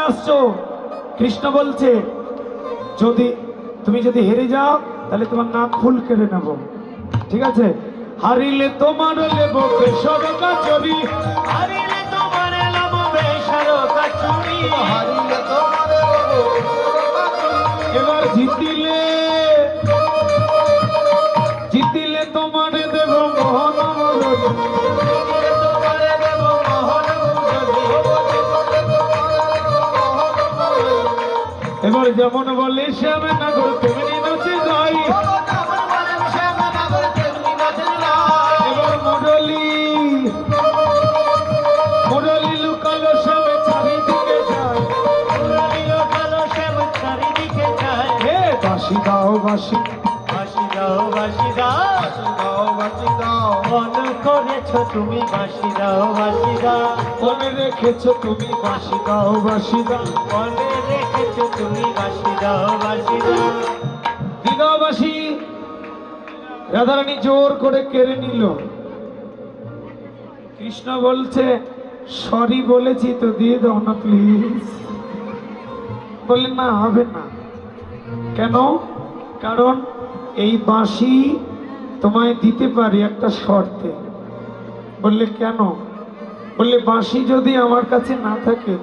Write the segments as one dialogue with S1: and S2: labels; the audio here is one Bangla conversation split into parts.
S1: নাচছো? কৃষ্ণ বলছে যদি তুমি যদি হেরে যাও তাহলে তোমার নাক ফুল কেটে নেব, ঠিক আছে? হারিলে তোমার লেব বেসর কাচুরি,
S2: হারিলে তোমার লাভ বেসর কাচুরি, হারিলে তোমার
S1: এবার জিতিলে জিতিলে তোমারে দেব মোহন মরণ,
S2: তোমারে দেব মোহন
S1: এবার যেমন বলে শ্যামে নাগর তেমনি নাচে যাই, এবার মুরলি মুরলি লুকালো শ্যামে চারিদিকে যায়,
S2: চারিদিকে যায়।
S1: হে বাসি দাও বাসি,
S2: বাঁশি দাও বাঁশি দাও, বাঁশি দাও মন করেছো তুমি, বাঁশি দাও বাঁশি দাও
S1: মনে রেখেছো তুমি, বাসি দাও বাসি দাও,
S2: মনে রেখেছো তুমি, বাঁশি দাও বাঁশি দাও।
S1: দিদাবাসী রাধারানী জোর করে কেড়ে নিল। কৃষ্ণ বলছে সরি বলেছি তো, দিয়ে দাও না প্লিজ। বললেন না, হবে না। কেন? কারণ এই বাঁশি তোমায় দিতে পারি একটা শর্তে। বললে কেন? বললে বাঁশি যদি আমার কাছে না থাকে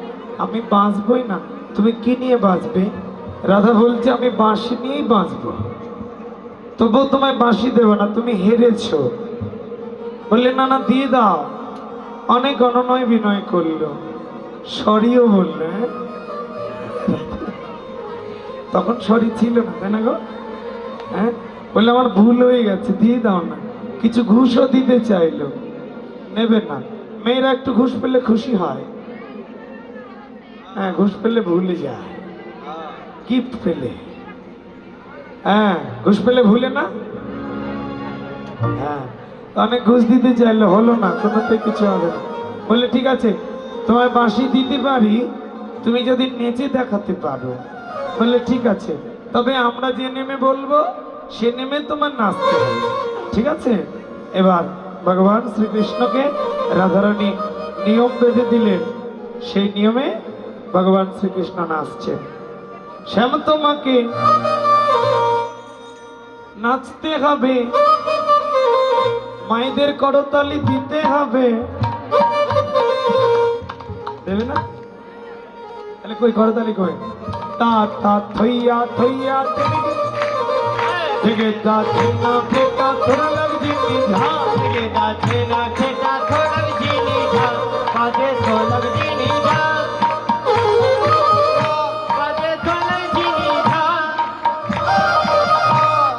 S1: আমি বাঁচবই না। তুমি কি নিয়ে বাঁচবে? রাধা বলছে আমি বাঁশি নিয়েই বাঁচবো, তবুও তোমায় বাঁশি দেবো না, তুমি হেরেছো। বললে না না, দিয়ে দাও। অনেক অনুনয় বিনয় করলো, সরিও বললে। তখন সরি ছিল না, তাই না গো? হ্যাঁ, বললে আমার ভুল হয়ে গেছে, দিয়ে দাও না। কিছু ঘুষও দিতে চাইলো, নেবে না। মেয়েরা একটু ঘুষ পেলে খুশি হয়, হ্যাঁ, ঘুষ পেলে ভুলে যায়। গিফট পেলে, হ্যাঁ, ঘুষ পেলে ভুলে না। হ্যাঁ, অনেক ঘুষ দিতে চাইলো, হলো না, কোনোতে কিছু হবে না। বললে ঠিক আছে, তোমায় বাঁশি দিতে পারি, তুমি যদি নেচে দেখাতে পারো। বললে ঠিক আছে, তবে আমরা যে নেমে বলবো সে নেমে তোমার নাচতে হবে, ঠিক আছে? এবার ভগবান শ্রীকৃষ্ণকে রাধারানী নিয়ম বেঁধে দিলেন, সেই নিয়মে ভগবান শ্রীকৃষ্ণ নাচছেন। শ্যাম তোমাকে নাচতে হবে, মায়েদের করতালি দিতে হবে, দেবে না? তাহলে কই করতালি কই? তা তা থইয়া থইয়া থেকে যাচ্ছে না ফেটা থোড়া লাগছে নিঝা,
S2: থেকে যাচ্ছে না খেটা থোড়ার জিনিসা, কাজে সোলার জিনিসা, কাজে সোলার জিনিসা,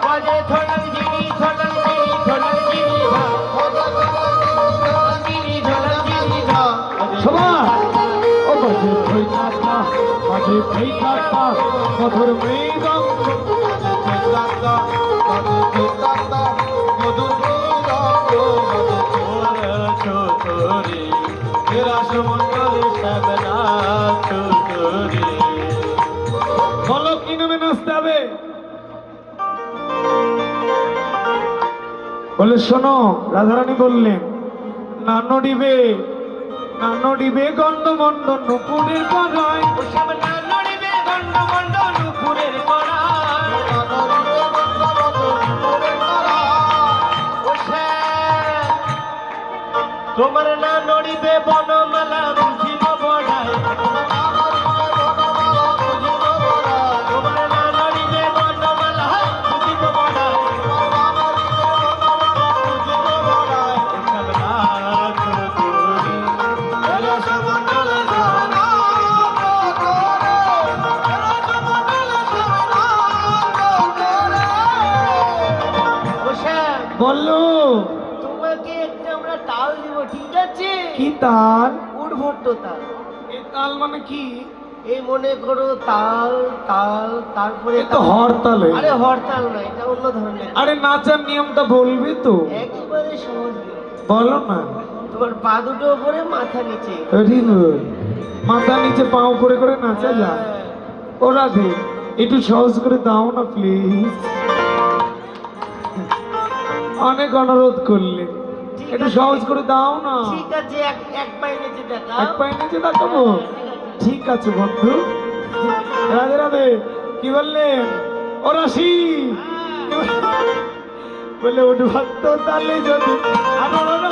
S2: কাজে সোলার জিনি সোলার জিনি সোলার জিনিসা, জিনি সোলার জিনিসা।
S1: সবাই ও বাজে ফেটাটা, বাজে ফেটাটা, মধুর মৃদঙ্গ, বলো কি নামে নাচতে হবে? বলে শোনো, রাধারানী বললেন নানো ডিবে, নানো ডিবে গন্ধমন্ড নুপুরের পাড়ায়,
S2: তোমার না নড়িবে বনমালা বুঝিব বড়াই, তোমার না নড়িবে বনমালা বুঝিব বড়াই, এসব নাচ করি রসমণ্ডলে জানা
S1: বললো
S2: তোমাকে একটা আমরা তাল দিব, ঠিক আছে?
S1: কি তাল?
S2: উঠভট্ট তাল।
S1: এই তাল মানে কি?
S2: এই মনে করো তাল তাল, তারপরে
S1: এ তো হরতাল হয়ে
S2: আরে
S1: গেল।
S2: হরতাল না, এটা অন্য ধরনের।
S1: আরে নাচার নিয়মটা বলবি তো?
S2: একেবারে সহজ নিয়ম।
S1: বলো না।
S2: তোমার পা দুটো উপরে, মাথা নিচে।
S1: Very good. মাথা নিচে পা উপরে করে নাচা যায়?
S2: হ্যাঁ।
S1: ও রাধে, একটু সহজ করে দাও না প্লিজ। অনেক অনুরোধ করলে, একটু সহজ করে দাও না।
S2: ঠিক আছে, এক পায়ে নিচে দেখা।
S1: এক পায়ে নিচে দেখাবো? ঠিক আছে বন্ধু। রাধে রাধে। কি বললেন ও রাশি? বলে উঠবার তো তালে যদি আরো আরো।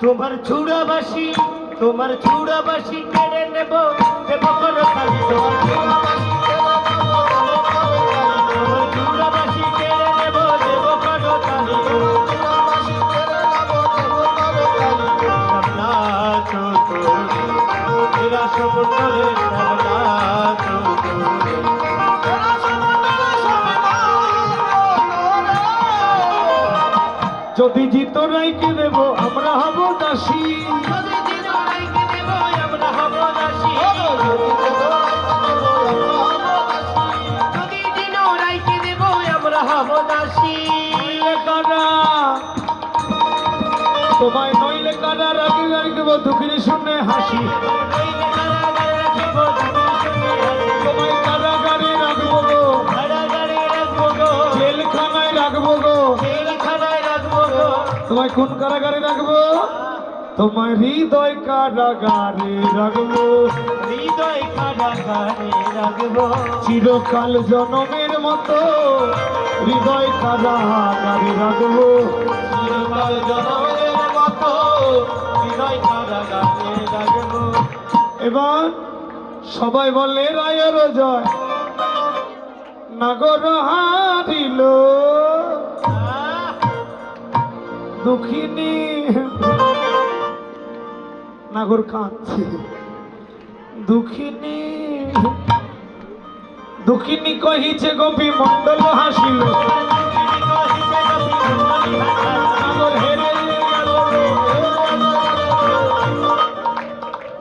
S2: তোমার চূড়াবাসী, তোমার চূড়াবাসী কেড়ে নেব, দেব করো তালি। তোমার চূড়াবাসী কেড়ে নেব, দেব করো তালি। শ্যামলা চতুরে, এরা সমুদ্রে শ্যামলা চতুরে।
S1: যদি জিত রাইকে দেব আমরা হব দাসী।
S2: যদি দিন রাইকে দেব আমরা হব দাসী। যদি দিন রাইকে দেব আমরা হব দাসী।
S1: কারা তোমায় নইলে কারা রাখি রাখব দুঃখিনী শুনে হাসি। তোমায় কারাগারে রাখবো গো, জেলখানায় রাখবো গো। তোমায় কোন কারাগারে রাখবো? তোমায় হৃদয় কারাগারে রাখবো।
S2: হৃদয় কারাগারে রাখবো।
S1: চিরকাল জনমের মতো হৃদয় কারাগারে রাখবো।
S2: চিরকাল জনমের মতো হৃদয় কারাগারে রাখবো।
S1: এবার সবাই বলে রায়ের জয়, নাগর হারিল দুঃখিনী। নাগর কাঁদছে, দুঃখিনী দুঃখিনী কহিছে গোপী মণ্ডল হাসিল। নাগর হেরে গেল।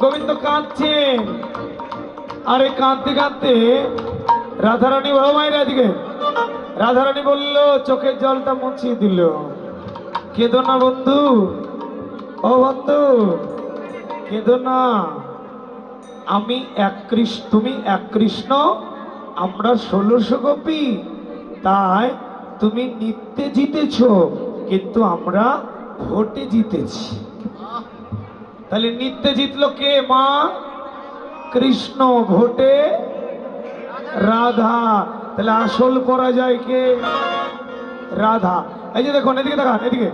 S1: গোবিন্দ কাঁদছে, আরে কাঁদতে কাঁদতে রাধারানী বড় মায়ের এদিকে। রাধারানী বলল, চোখের জলটা মুছিয়ে দিল। কেঁদো না বন্ধু, ও বন্ধু কেঁদো না। আমি এক কৃষ্ণ, তুমি এক কৃষ্ণ, আমরা 1600 গোপী। তাই তুমি নিত্যে জিতেছ, কিন্তু আমরা ভোটে জিতেছি। তাহলে নিত্যে জিতলো কে? মা কৃষ্ণ, ভোটে রাধা। তাহলে আসল পরাজয় কে? রাধা। এই যে দেখুন, এদিকে দেখান, এদিকে।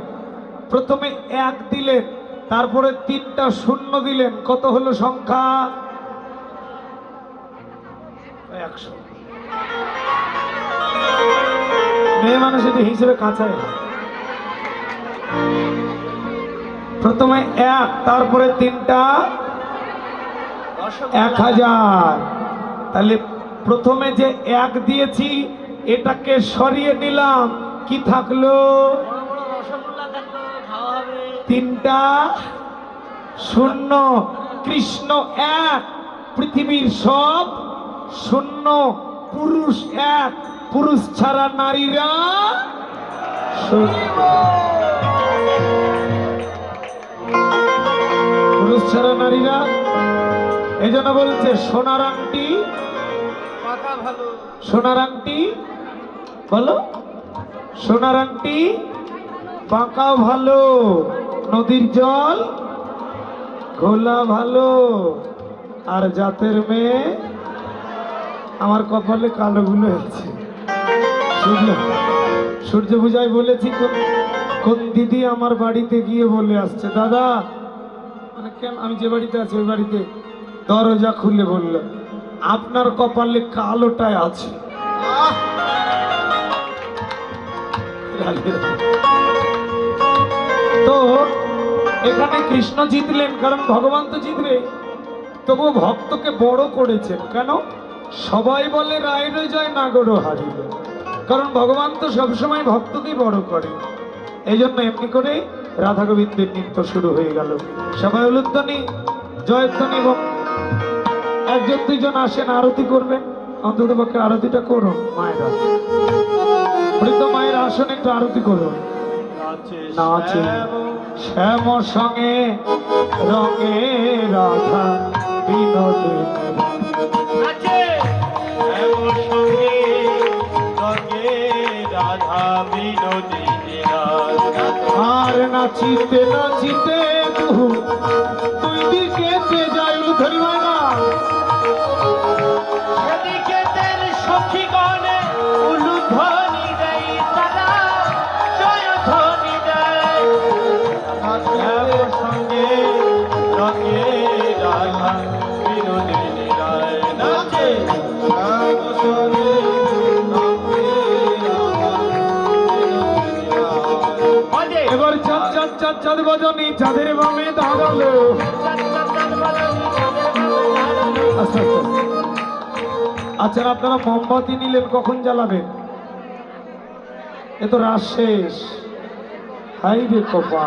S1: প্রথমে 1 দিলেন, তারপরে 3টা শূন্য দিলেন। কত হলো সংখ্যা? 100। মেয়ে মানুষ এটি হিসেবে কাঁচায়। প্রথমে 1, তারপরে 3টা 1000। তাহলে প্রথমে যে 1 দিয়েছি এটাকে সরিয়ে নিলাম, কি থাকলো? 3টা শূন্য। কৃষ্ণ 1, পৃথিবীর সব শূন্য। পুরুষ 1, পুরুষ ছাড়া নারীরা শূন্য। পুরুষ ছাড়া নারীরা। এই জন্য বলছে সোনার আংটি, সোনার আংটি বলো, সোনার আংটি বাঁকা ভালো, নদীর জল ঘোলা ভালো। আর জাতের মেয়ে আমার কপালে কালো গুলো হয়েছে। সূর্য পূজায় বলেছি, কোন দিদি আমার বাড়িতে গিয়ে বলে আসছে, দাদা মানে কেন আমি যে বাড়িতে আছি ওই বাড়িতে দরজা খুলে বলল, আপনার কপালে কালোটায় আছে। তো এখানে কৃষ্ণ জিতলেন, কারণ ভগবান তো জিতবে। তবু ভক্তকে বড় করেছেন কেন? সবাই বলে রায়ের জয়, নাগর হারিল। কারণ ভগবান তো সবসময় ভক্তকেই বড় করে। এই জন্য এমনি করে রাধা গোবিন্দের নৃত্য শুরু হয়ে গেল। সবাই উলুধ্বনি, জয়ধ্বনি। এবং 1-2 আসেন, আরতি করবেন। অন্তত পক্ষে আরতিটা করুন। মায়েরা, বৃদ্ধ মায়ের আসন একটু আরতি করুন। নাচে শ্যাম সঙ্গে রঙে রাধা বিনোদে। নাচিতে নাচিতে দুই দিকে যায় ধরি না
S2: সেদিকে তের সখীগণে উলুধ্বনি দেয় তারা জয়ধ্বনি দেয় সঙ্গে রঙে রাধা বিনোদিনী রায় নাচে সঙ্গে
S1: এবার চাঁদ চাঁদ চাঁদ চাঁদ বজনি চাঁদের বামে দাঁড়ালো আচ্ছা আচ্ছা আপনারা মোমবাতি নিলেন কখন জ্বালাবেন এ তো রাত শেষ হাই রে কপা